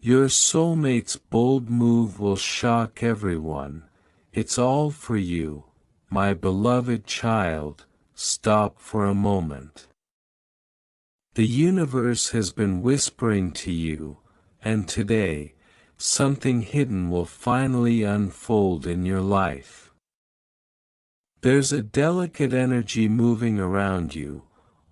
Your soulmate's bold move will shock everyone. It's all for you, my beloved child. Stop for a moment. The universe has been whispering to you, and today, something hidden will finally unfold in your life. There's a delicate energy moving around you,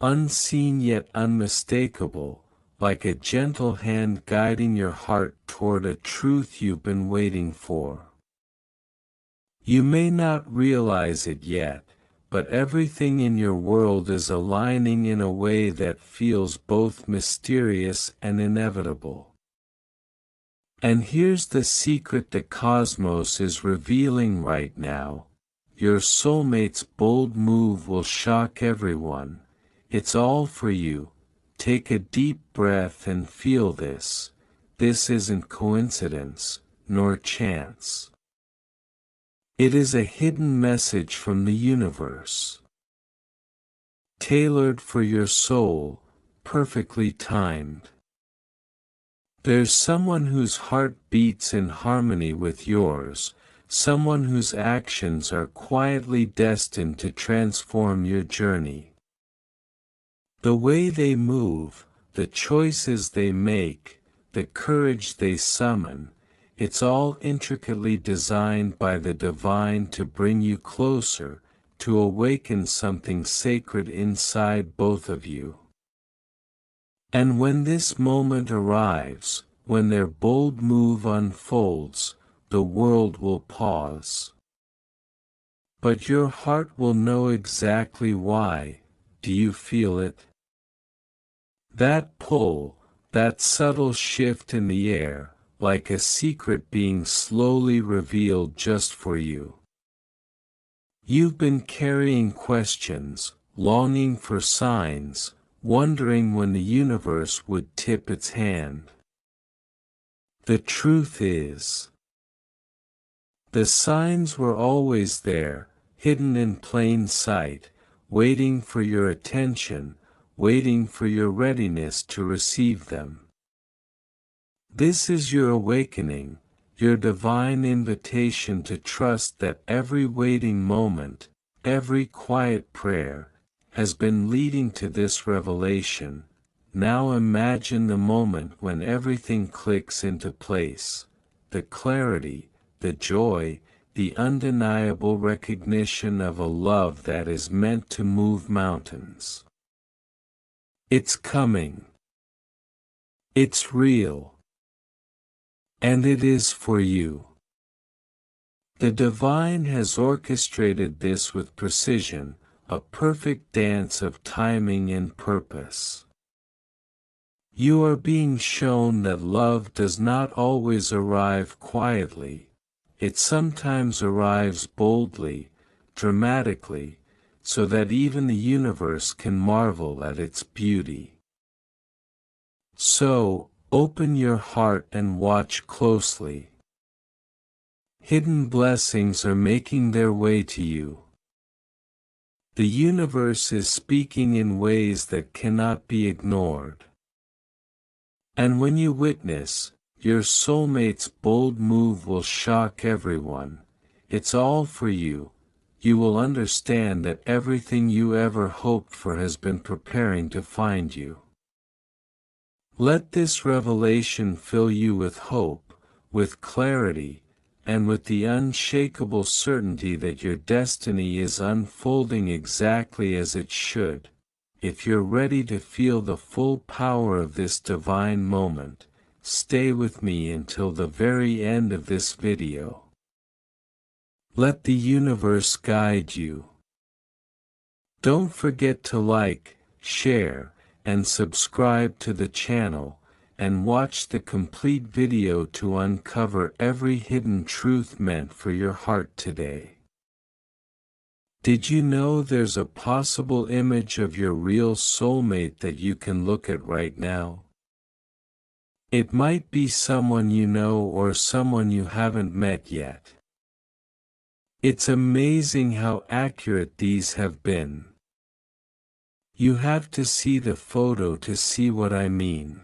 unseen yet unmistakable, like a gentle hand guiding your heart toward a truth you've been waiting for. You may not realize it yet, but everything in your world is aligning in a way that feels both mysterious and inevitable. And here's the secret the cosmos is revealing right now. Your soulmate's bold move will shock everyone. It's all for you. Take a deep breath and feel this. This isn't coincidence, nor chance. It is a hidden message from the universe. Tailored for your soul, perfectly timed. There's someone whose heart beats in harmony with yours, someone whose actions are quietly destined to transform your journey. The way they move, the choices they make, the courage they summon, it's all intricately designed by the divine to bring you closer, to awaken something sacred inside both of you. And when this moment arrives, when their bold move unfolds, the world will pause. But your heart will know exactly why. Do you feel it? That pull, that subtle shift in the air, like a secret being slowly revealed just for you. You've been carrying questions, longing for signs, wondering when the universe would tip its hand. The truth is, the signs were always there, hidden in plain sight, waiting for your attention, waiting for your readiness to receive them. This is your awakening, your divine invitation to trust that every waiting moment, every quiet prayer, has been leading to this revelation. Now imagine the moment when everything clicks into place, the clarity, the joy, the undeniable recognition of a love that is meant to move mountains. It's coming. It's real. And it is for you. The divine has orchestrated this with precision, a perfect dance of timing and purpose. You are being shown that love does not always arrive quietly. It sometimes arrives boldly, dramatically, so that even the universe can marvel at its beauty. So, open your heart and watch closely. Hidden blessings are making their way to you. The universe is speaking in ways that cannot be ignored. And when you witness, your soulmate's bold move will shock everyone. It's all for you. You will understand that everything you ever hoped for has been preparing to find you. Let this revelation fill you with hope, with clarity, and with the unshakable certainty that your destiny is unfolding exactly as it should. If you're ready to feel the full power of this divine moment, stay with me until the very end of this video. Let the universe guide you. Don't forget to like, share, and subscribe to the channel, and watch the complete video to uncover every hidden truth meant for your heart today. Did you know there's a possible image of your real soulmate that you can look at right now? It might be someone you know or someone you haven't met yet. It's amazing how accurate these have been. You have to see the photo to see what I mean.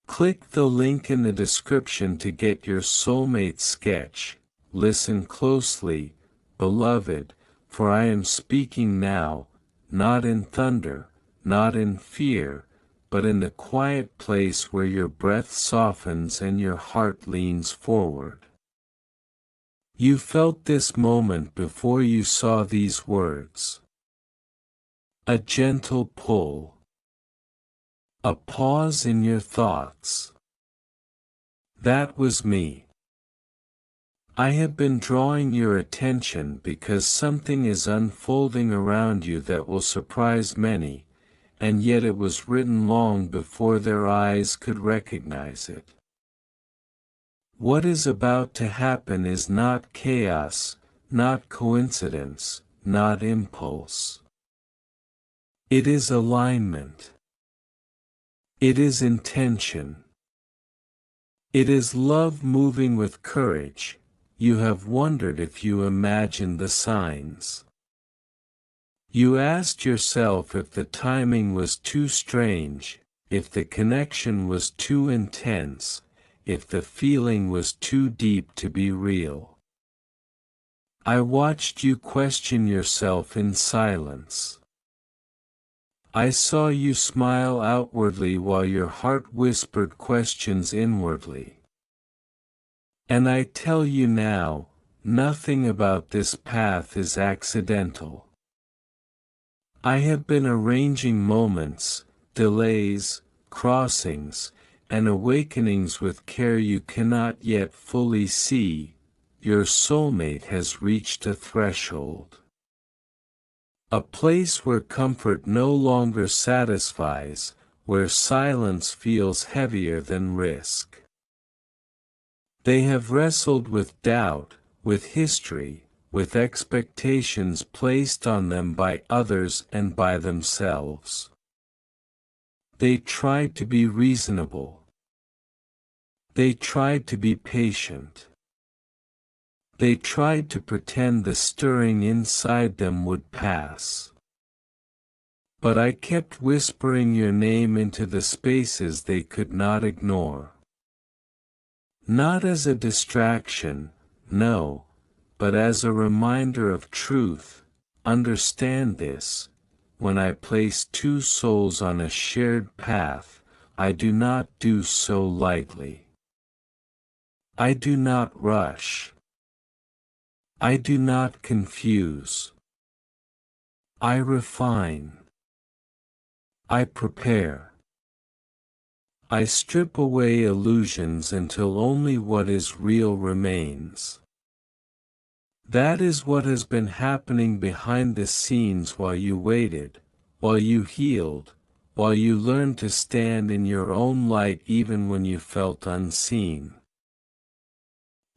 Click the link in the description to get your soulmate sketch. Listen closely, beloved, for I am speaking now, not in thunder, not in fear, but in the quiet place where your breath softens and your heart leans forward. You felt this moment before you saw these words. A gentle pull. A pause in your thoughts. That was me. I have been drawing your attention because something is unfolding around you that will surprise many, and yet it was written long before their eyes could recognize it. What is about to happen is not chaos, not coincidence, not impulse. It is alignment. It is intention. It is love moving with courage. You have wondered if you imagined the signs. You asked yourself if the timing was too strange, if the connection was too intense, if the feeling was too deep to be real. I watched you question yourself in silence. I saw you smile outwardly while your heart whispered questions inwardly. And I tell you now, nothing about this path is accidental. I have been arranging moments, delays, crossings, and awakenings with care you cannot yet fully see. Your soulmate has reached a threshold. A place where comfort no longer satisfies, where silence feels heavier than risk. They have wrestled with doubt, with history, with expectations placed on them by others and by themselves. They tried to be reasonable. They tried to be patient. They tried to pretend the stirring inside them would pass. But I kept whispering your name into the spaces they could not ignore. Not as a distraction, no, but as a reminder of truth. Understand this, when I place two souls on a shared path, I do not do so lightly. I do not rush. I do not confuse. I refine. I prepare. I strip away illusions until only what is real remains. That is what has been happening behind the scenes while you waited, while you healed, while you learned to stand in your own light even when you felt unseen.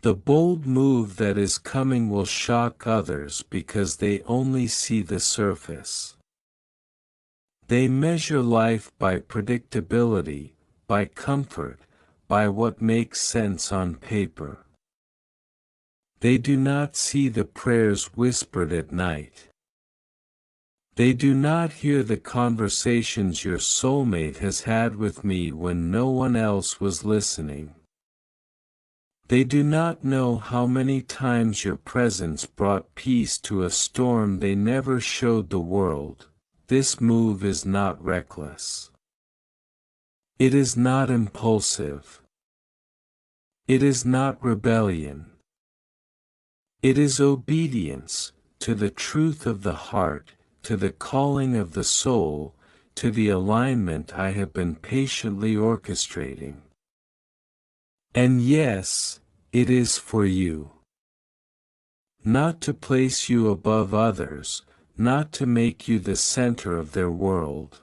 The bold move that is coming will shock others because they only see the surface. They measure life by predictability, by comfort, by what makes sense on paper. They do not see the prayers whispered at night. They do not hear the conversations your soulmate has had with me when no one else was listening. They do not know how many times your presence brought peace to a storm they never showed the world. This move is not reckless. It is not impulsive. It is not rebellion. It is obedience, to the truth of the heart, to the calling of the soul, to the alignment I have been patiently orchestrating. And yes, it is for you. Not to place you above others, not to make you the center of their world.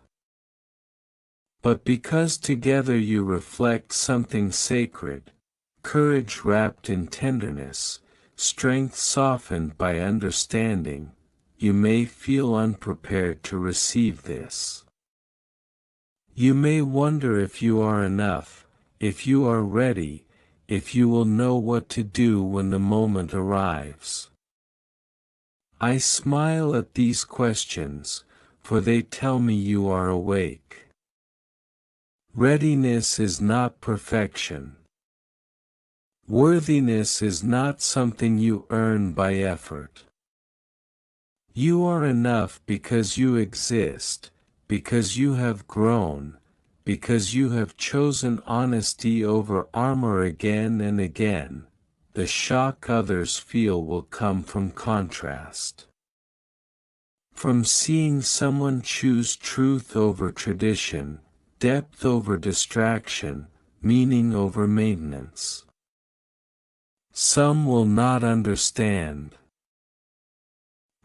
But because together you reflect something sacred, courage wrapped in tenderness, strength softened by understanding, you may feel unprepared to receive this. You may wonder if you are enough, if you are ready, if you will know what to do when the moment arrives. I smile at these questions, for they tell me you are awake. Readiness is not perfection. Worthiness is not something you earn by effort. You are enough because you exist, because you have grown, because you have chosen honesty over armor again and again. The shock others feel will come from contrast. From seeing someone choose truth over tradition, depth over distraction, meaning over maintenance. Some will not understand.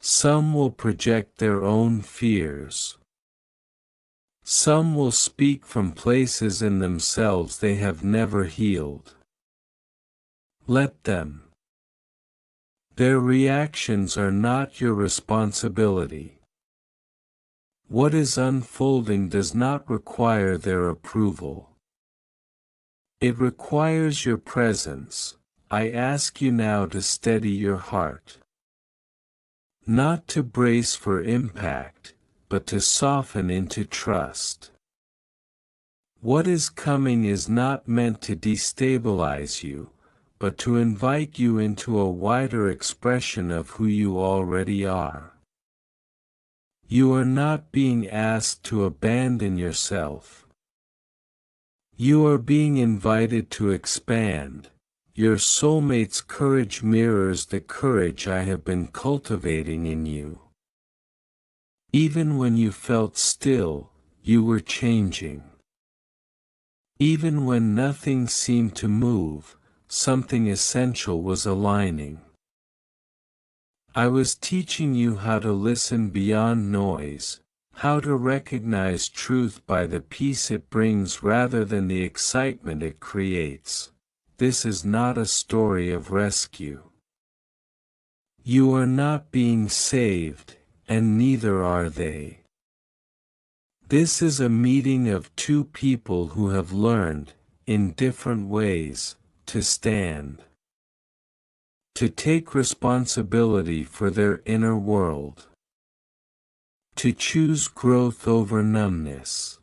Some will project their own fears. Some will speak from places in themselves they have never healed. Let them. Their reactions are not your responsibility. What is unfolding does not require their approval. It requires your presence. I ask you now to steady your heart. Not to brace for impact, but to soften into trust. What is coming is not meant to destabilize you, but to invite you into a wider expression of who you already are. You are not being asked to abandon yourself. You are being invited to expand. Your soulmate's courage mirrors the courage I have been cultivating in you. Even when you felt still, you were changing. Even when nothing seemed to move, something essential was aligning. I was teaching you how to listen beyond noise, how to recognize truth by the peace it brings rather than the excitement it creates. This is not a story of rescue. You are not being saved, and neither are they. This is a meeting of two people who have learned, in different ways, to stand. To take responsibility for their inner world. To choose growth over numbness.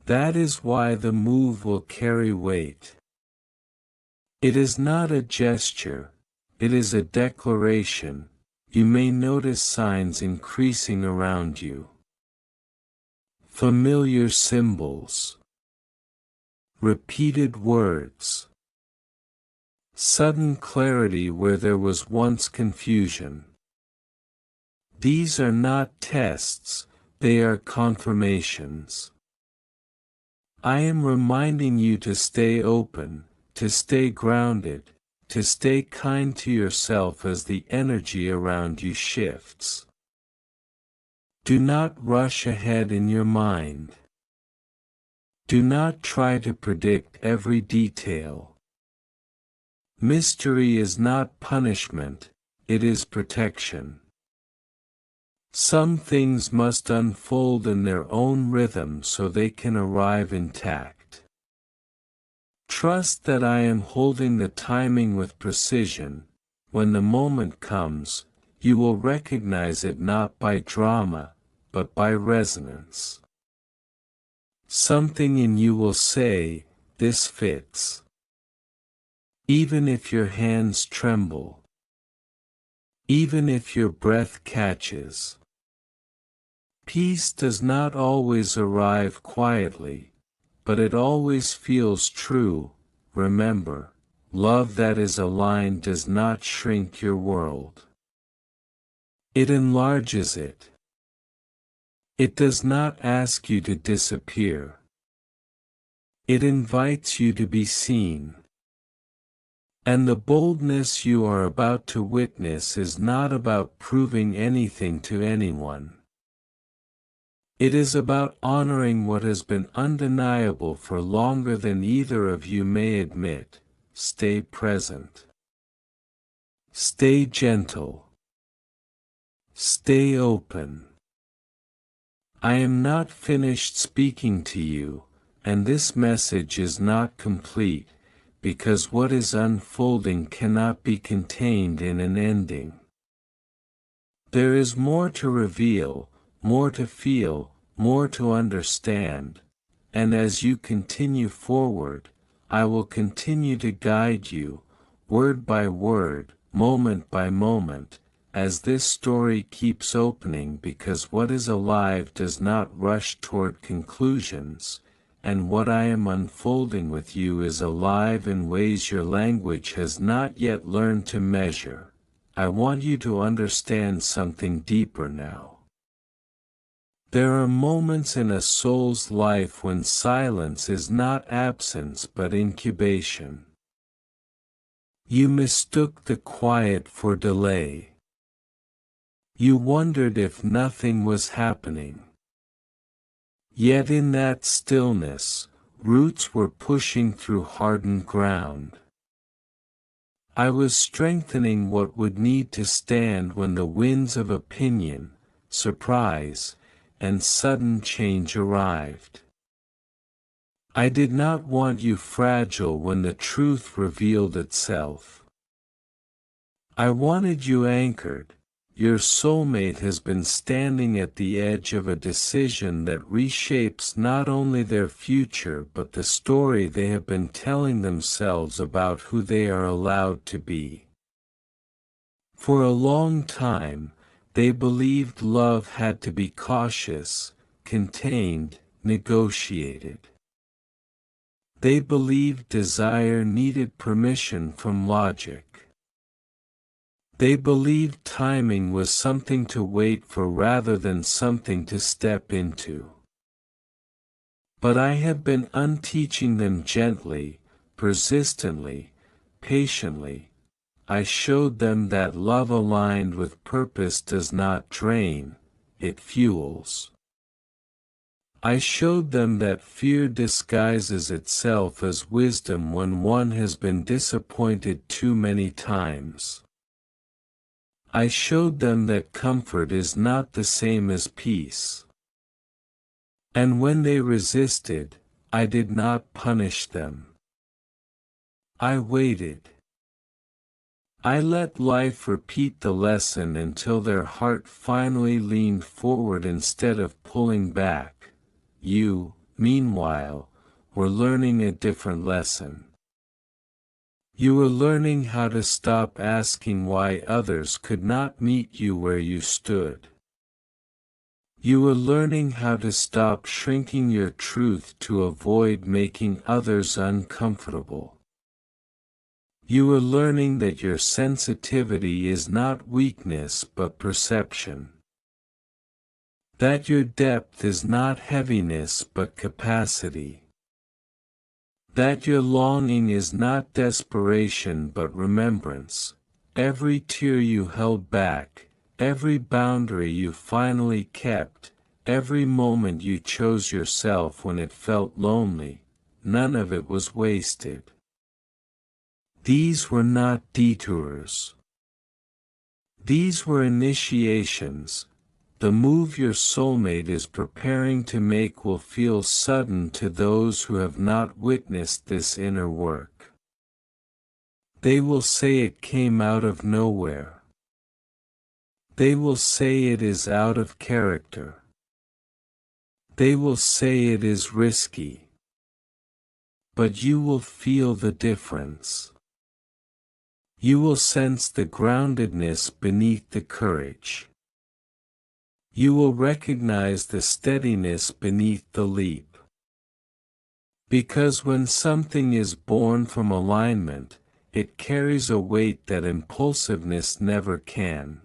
That is why the move will carry weight. It is not a gesture, it is a declaration. You may notice signs increasing around you. Familiar symbols. Repeated words. Sudden clarity where there was once confusion. These are not tests, they are confirmations. I am reminding you to stay open, to stay grounded, to stay kind to yourself as the energy around you shifts. Do not rush ahead in your mind. Do not try to predict every detail. Mystery is not punishment, it is protection. Some things must unfold in their own rhythm so they can arrive intact. Trust that I am holding the timing with precision. When the moment comes, you will recognize it not by drama, but by resonance. Something in you will say, this fits. Even if your hands tremble. Even if your breath catches. Peace does not always arrive quietly, but it always feels true. Remember, love that is aligned does not shrink your world. It enlarges it. It does not ask you to disappear. It invites you to be seen. And the boldness you are about to witness is not about proving anything to anyone. It is about honoring what has been undeniable for longer than either of you may admit. Stay present. Stay gentle. Stay open. I am not finished speaking to you, and this message is not complete, because what is unfolding cannot be contained in an ending. There is more to reveal, more to feel, more to understand. and as you continue forward, I will continue to guide you, word by word, moment by moment, as this story keeps opening, because what is alive does not rush toward conclusions, and what I am unfolding with you is alive in ways your language has not yet learned to measure. I want you to understand something deeper now. There are moments in a soul's life when silence is not absence but incubation. You mistook the quiet for delay. You wondered if nothing was happening. Yet in that stillness, roots were pushing through hardened ground. I was strengthening what would need to stand when the winds of opinion, surprise, and sudden change arrived. I did not want you fragile when the truth revealed itself. I wanted you anchored. Your soulmate has been standing at the edge of a decision that reshapes not only their future but the story they have been telling themselves about who they are allowed to be. For a long time, they believed love had to be cautious, contained, negotiated. They believed desire needed permission from logic. They believed timing was something to wait for rather than something to step into. But I have been unteaching them gently, persistently, patiently. I showed them that love aligned with purpose does not drain, it fuels. I showed them that fear disguises itself as wisdom when one has been disappointed too many times. I showed them that comfort is not the same as peace. And when they resisted, I did not punish them. I waited. I let life repeat the lesson until their heart finally leaned forward instead of pulling back. You, meanwhile, were learning a different lesson. You were learning how to stop asking why others could not meet you where you stood. You were learning how to stop shrinking your truth to avoid making others uncomfortable. You were learning that your sensitivity is not weakness but perception. That your depth is not heaviness but capacity. That your longing is not desperation but remembrance. Every tear you held back, every boundary you finally kept, every moment you chose yourself when it felt lonely, none of it was wasted. These were not detours. These were initiations. The move your soulmate is preparing to make will feel sudden to those who have not witnessed this inner work. They will say it came out of nowhere. They will say it is out of character. They will say it is risky. But you will feel the difference. You will sense the groundedness beneath the courage. You will recognize the steadiness beneath the leap. Because when something is born from alignment, it carries a weight that impulsiveness never can.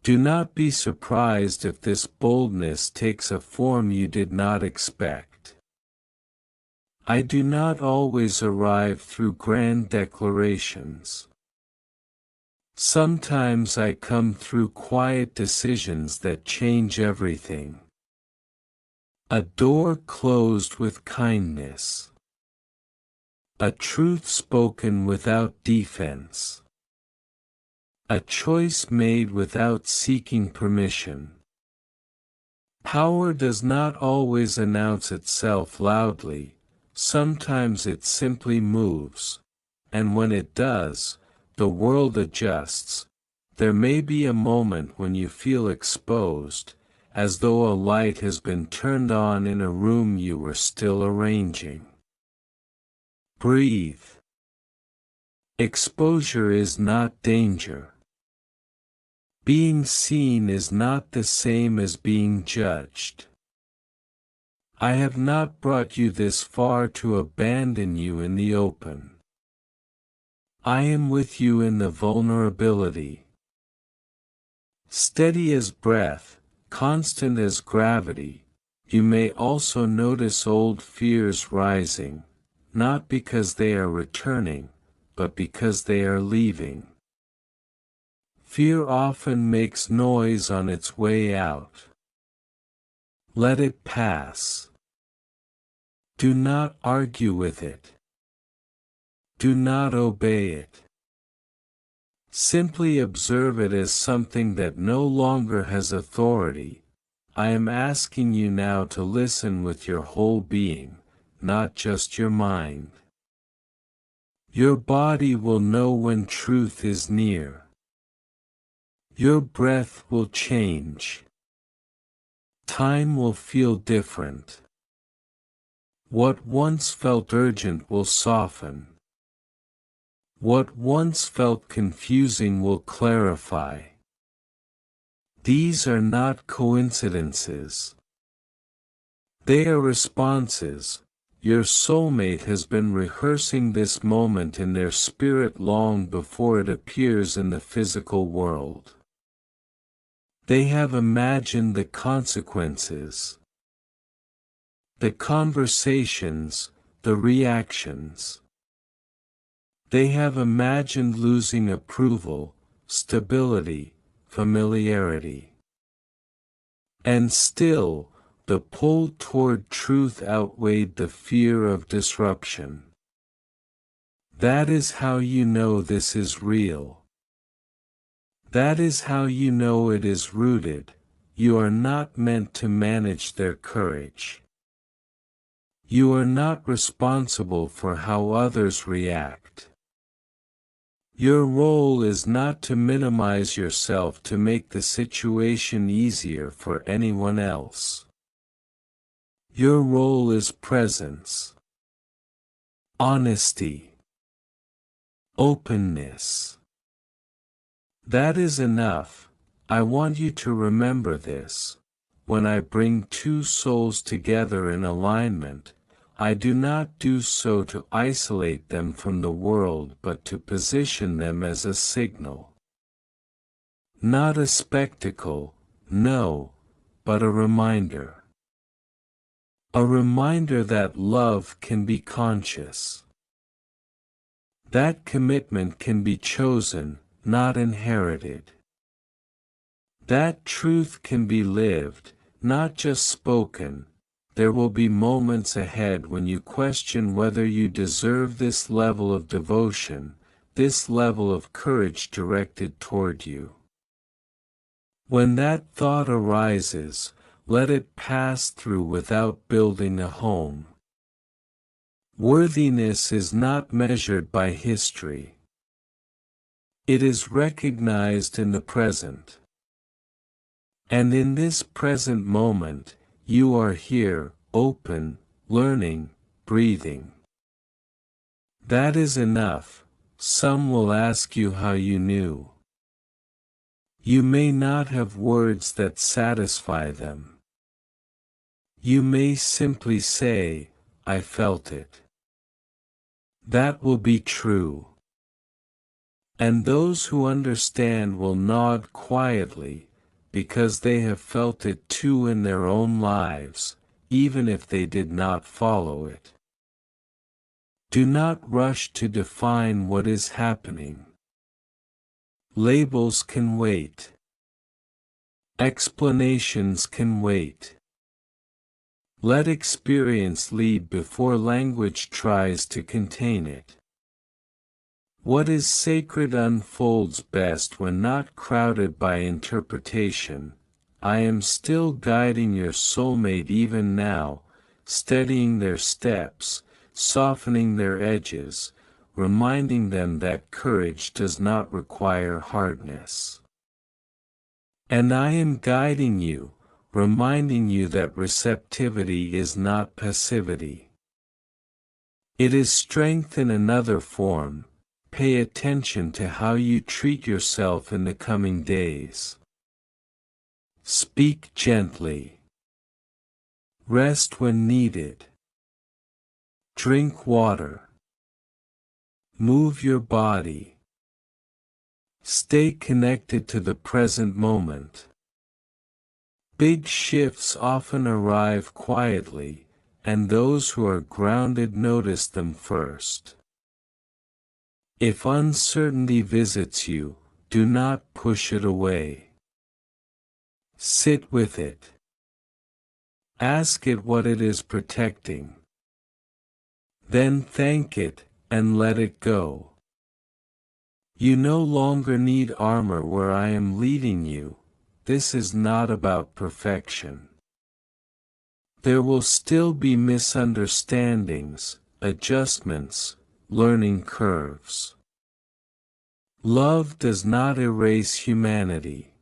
Do not be surprised if this boldness takes a form you did not expect. I do not always arrive through grand declarations. Sometimes I come through quiet decisions that change everything. A door closed with kindness. A truth spoken without defense. A choice made without seeking permission. Power does not always announce itself loudly, sometimes it simply moves, and when it does, the world adjusts. There may be a moment when you feel exposed, as though a light has been turned on in a room you were still arranging. Breathe. Exposure is not danger. Being seen is not the same as being judged. I have not brought you this far to abandon you in the open. I am with you in the vulnerability. Steady as breath, constant as gravity, you may also notice old fears rising, not because they are returning, but because they are leaving. Fear often makes noise on its way out. Let it pass. Do not argue with it. Do not obey it. Simply observe it as something that no longer has authority. I am asking you now to listen with your whole being, not just your mind. Your body will know when truth is near. Your breath will change. Time will feel different. What once felt urgent will soften. What once felt confusing will clarify. These are not coincidences. They are responses. Your soulmate has been rehearsing this moment in their spirit long before it appears in the physical world. They have imagined the consequences, the conversations, the reactions. They have imagined losing approval, stability, familiarity. And still, the pull toward truth outweighed the fear of disruption. That is how you know this is real. That is how you know it is rooted. You are not meant to manage their courage. You are not responsible for how others react. Your role is not to minimize yourself to make the situation easier for anyone else. Your role is presence, honesty, openness. That is enough. I want you to remember this. When I bring two souls together in alignment, I do not do so to isolate them from the world but to position them as a signal. Not a spectacle, no, but a reminder. A reminder that love can be conscious. That commitment can be chosen, not inherited. That truth can be lived, not just spoken. There will be moments ahead when you question whether you deserve this level of devotion, this level of courage directed toward you. When that thought arises, let it pass through without building a home. Worthiness is not measured by history. It is recognized in the present. And in this present moment, you are here, open, learning, breathing. That is enough. Some will ask you how you knew. You may not have words that satisfy them. You may simply say, I felt it. That will be true. And those who understand will nod quietly, because they have felt it too in their own lives, even if they did not follow it. Do not rush to define what is happening. Labels can wait. Explanations can wait. Let experience lead before language tries to contain it. What is sacred unfolds best when not crowded by interpretation. I am still guiding your soulmate even now, steadying their steps, softening their edges, reminding them that courage does not require hardness. And I am guiding you, reminding you that receptivity is not passivity. It is strength in another form. Pay attention to how you treat yourself in the coming days. Speak gently. Rest when needed. Drink water. Move your body. Stay connected to the present moment. Big shifts often arrive quietly, and those who are grounded notice them first. If uncertainty visits you, do not push it away. Sit with it. Ask it what it is protecting. Then thank it, and let it go. You no longer need armor where I am leading you. This is not about perfection. There will still be misunderstandings, adjustments, learning curves. Love does not erase humanity.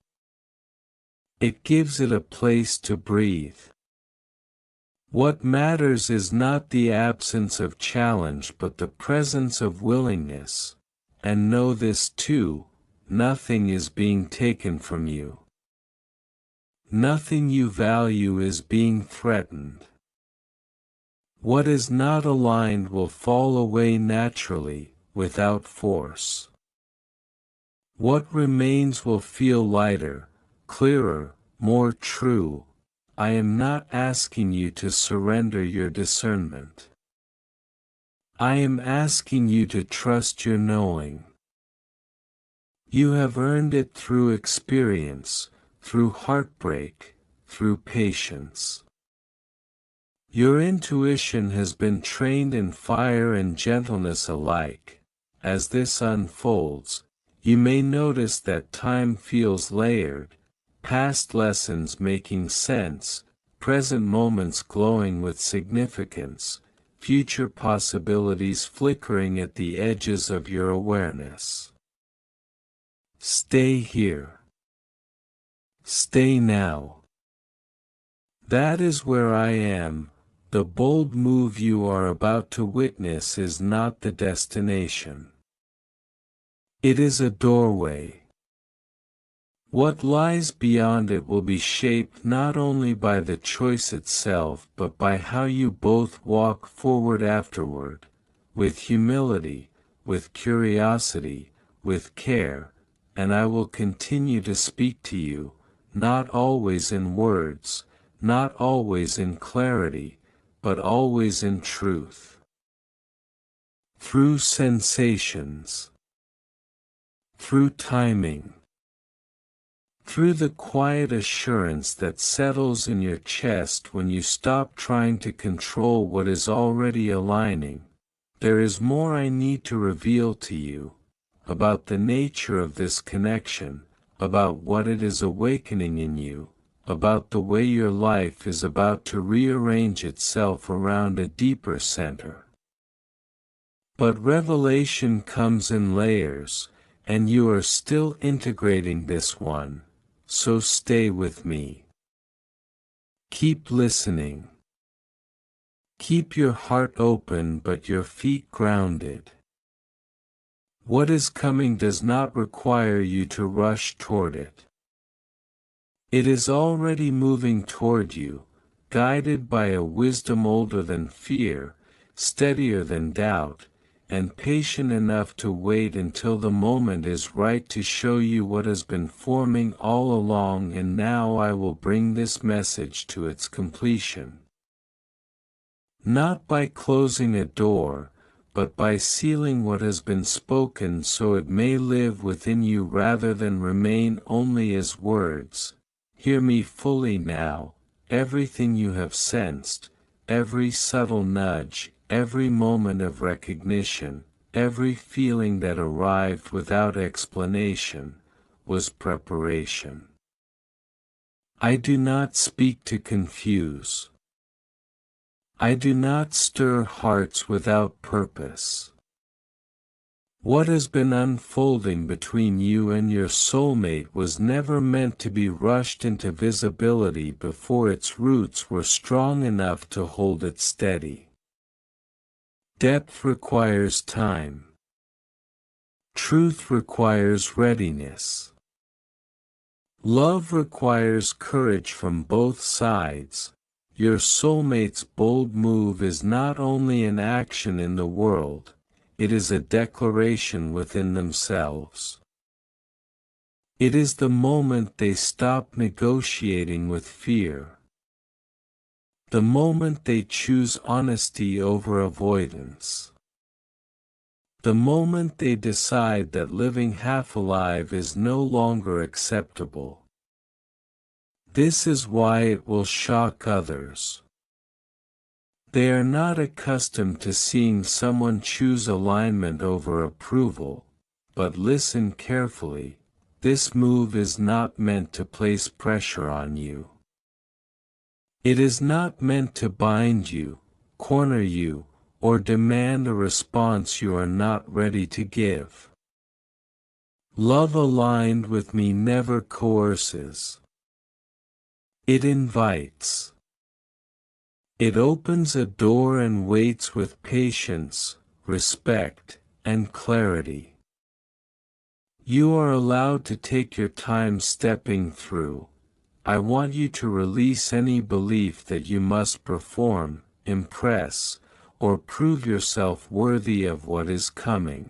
It gives it a place to breathe. What matters is not the absence of challenge but the presence of willingness. And know this too, nothing is being taken from you. Nothing you value is being threatened. What is not aligned will fall away naturally, without force. What remains will feel lighter, clearer, more true. I am not asking you to surrender your discernment. I am asking you to trust your knowing. You have earned it through experience, through heartbreak, through patience. Your intuition has been trained in fire and gentleness alike. As this unfolds, you may notice that time feels layered, past lessons making sense, present moments glowing with significance, future possibilities flickering at the edges of your awareness. Stay here. Stay now. That is where I am. The bold move you are about to witness is not the destination. It is a doorway. What lies beyond it will be shaped not only by the choice itself but by how you both walk forward afterward, with humility, with curiosity, with care, and I will continue to speak to you, not always in words, not always in clarity, but always in truth. Through sensations. Through timing. Through the quiet assurance that settles in your chest when you stop trying to control what is already aligning, there is more I need to reveal to you, about the nature of this connection, about what it is awakening in you, about the way your life is about to rearrange itself around a deeper center. But revelation comes in layers, and you are still integrating this one. So stay with me. Keep listening. Keep your heart open but your feet grounded. What is coming does not require you to rush toward it. It is already moving toward you, guided by a wisdom older than fear, steadier than doubt, and patient enough to wait until the moment is right to show you what has been forming all along. And now I will bring this message to its completion. Not by closing a door, but by sealing what has been spoken so it may live within you rather than remain only as words. Hear me fully now, everything you have sensed, every subtle nudge, every moment of recognition, every feeling that arrived without explanation, was preparation. I do not speak to confuse. I do not stir hearts without purpose. What has been unfolding between you and your soulmate was never meant to be rushed into visibility before its roots were strong enough to hold it steady. Depth requires time. Truth requires readiness. Love requires courage from both sides. Your soulmate's bold move is not only an action in the world, it is a declaration within themselves. It is the moment they stop negotiating with fear. The moment they choose honesty over avoidance. The moment they decide that living half alive is no longer acceptable. This is why it will shock others. They are not accustomed to seeing someone choose alignment over approval, but listen carefully, this move is not meant to place pressure on you. It is not meant to bind you, corner you, or demand a response you are not ready to give. Love aligned with me never coerces. It invites. It opens a door and waits with patience, respect, and clarity. You are allowed to take your time stepping through. I want you to release any belief that you must perform, impress, or prove yourself worthy of what is coming.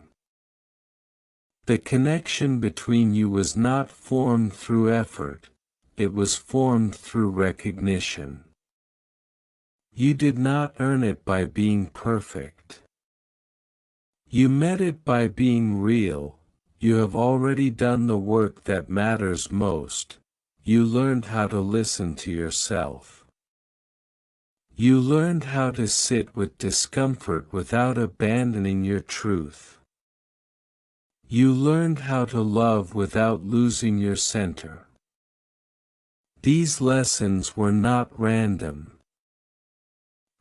The connection between you was not formed through effort, it was formed through recognition. You did not earn it by being perfect. You met it by being real. You have already done the work that matters most. You learned how to listen to yourself. You learned how to sit with discomfort without abandoning your truth. You learned how to love without losing your center. These lessons were not random.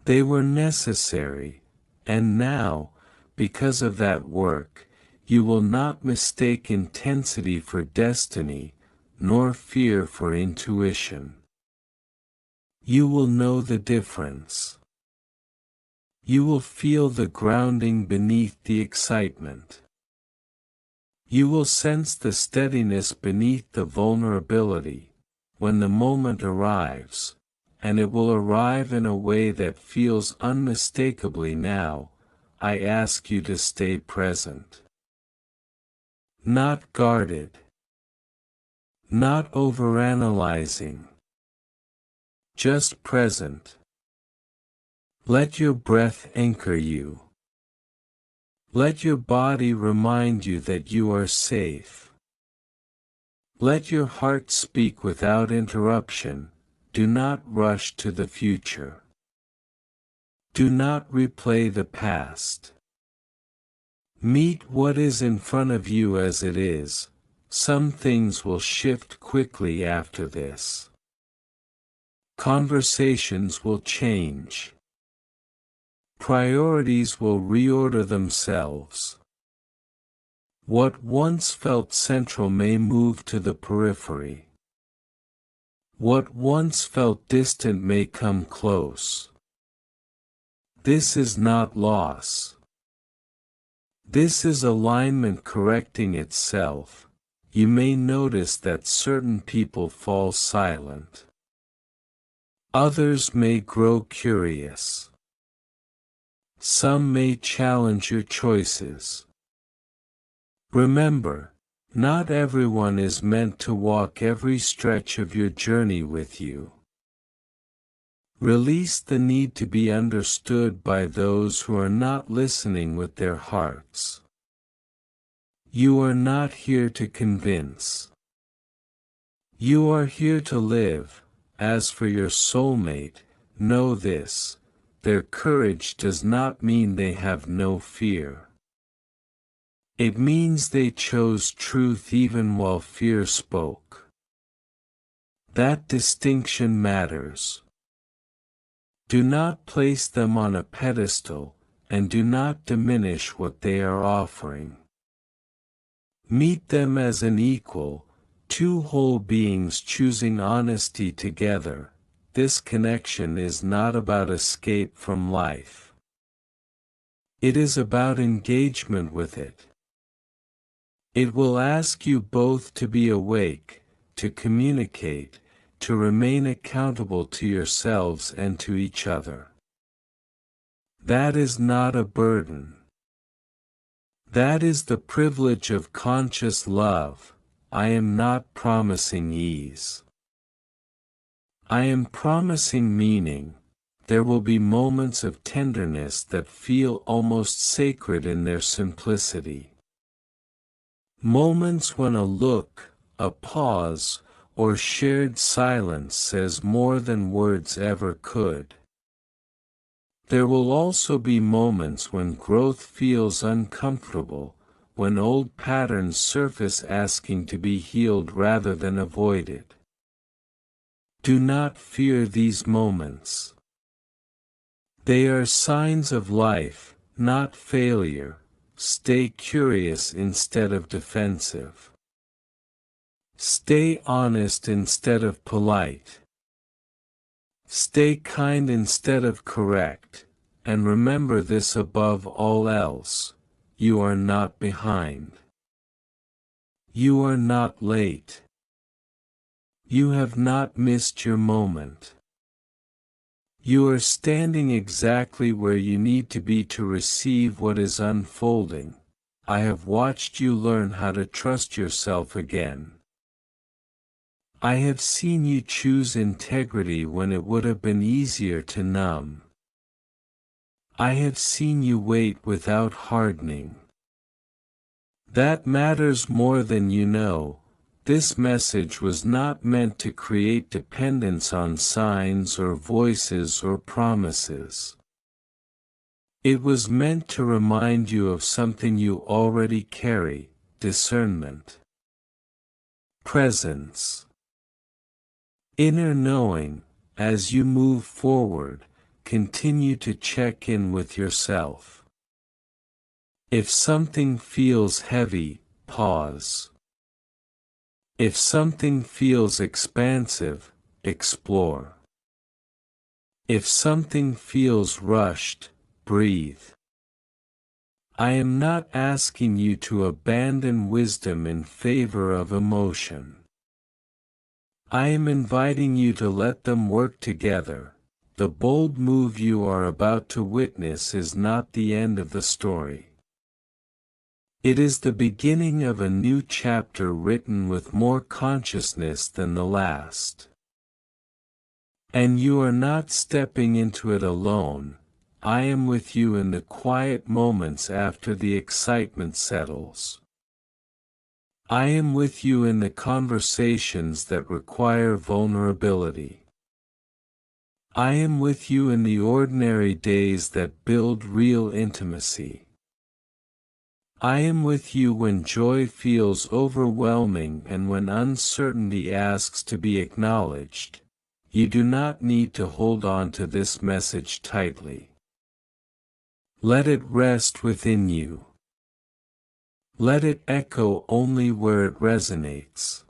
They were necessary, and now, because of that work, you will not mistake intensity for destiny, nor fear for intuition. You will know the difference. You will feel the grounding beneath the excitement. You will sense the steadiness beneath the vulnerability, when the moment arrives. And it will arrive in a way that feels unmistakably now. I ask you to stay present. Not guarded. Not overanalyzing. Just present. Let your breath anchor you. Let your body remind you that you are safe. Let your heart speak without interruption. Do not rush to the future. Do not replay the past. Meet what is in front of you as it is. Some things will shift quickly after this. Conversations will change. Priorities will reorder themselves. What once felt central may move to the periphery. What once felt distant may come close. This is not loss. This is alignment correcting itself. You may notice that certain people fall silent. Others may grow curious. Some may challenge your choices. Remember, not everyone is meant to walk every stretch of your journey with you. Release the need to be understood by those who are not listening with their hearts. You are not here to convince. You are here to live. As for your soulmate, know this: their courage does not mean they have no fear. It means they chose truth even while fear spoke. That distinction matters. Do not place them on a pedestal, and do not diminish what they are offering. Meet them as an equal, two whole beings choosing honesty together. This connection is not about escape from life. It is about engagement with it. It will ask you both to be awake, to communicate, to remain accountable to yourselves and to each other. That is not a burden. That is the privilege of conscious love. I am not promising ease. I am promising meaning. There will be moments of tenderness that feel almost sacred in their simplicity. Moments when a look, a pause, or shared silence says more than words ever could. There will also be moments when growth feels uncomfortable, when old patterns surface asking to be healed rather than avoided. Do not fear these moments. They are signs of life, not failure. Stay curious instead of defensive. Stay honest instead of polite. Stay kind instead of correct, and remember this above all else: you are not behind. You are not late. You have not missed your moment. You are standing exactly where you need to be to receive what is unfolding. I have watched you learn how to trust yourself again. I have seen you choose integrity when it would have been easier to numb. I have seen you wait without hardening. That matters more than you know. This message was not meant to create dependence on signs or voices or promises. It was meant to remind you of something you already carry: discernment, presence, inner knowing. As you move forward, continue to check in with yourself. If something feels heavy, pause. If something feels expansive, explore. If something feels rushed, breathe. I am not asking you to abandon wisdom in favor of emotion. I am inviting you to let them work together. The bold move you are about to witness is not the end of the story. It is the beginning of a new chapter written with more consciousness than the last. And you are not stepping into it alone. I am with you in the quiet moments after the excitement settles. I am with you in the conversations that require vulnerability. I am with you in the ordinary days that build real intimacy. I am with you when joy feels overwhelming and when uncertainty asks to be acknowledged. You do not need to hold on to this message tightly. Let it rest within you. Let it echo only where it resonates.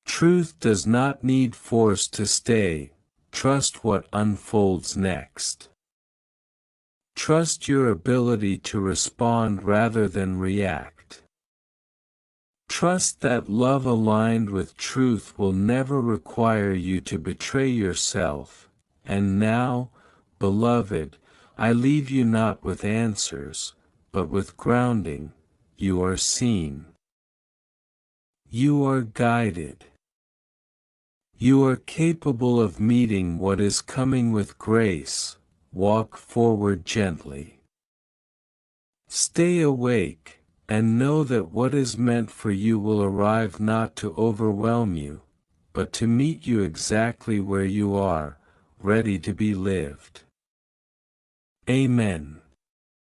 Truth does not need force to stay. Trust what unfolds next. Trust your ability to respond rather than react. Trust that love aligned with truth will never require you to betray yourself. And now, beloved, I leave you not with answers, but with grounding. You are seen. You are guided. You are capable of meeting what is coming with grace. Walk forward gently. Stay awake, and know that what is meant for you will arrive not to overwhelm you, but to meet you exactly where you are, ready to be lived. Amen.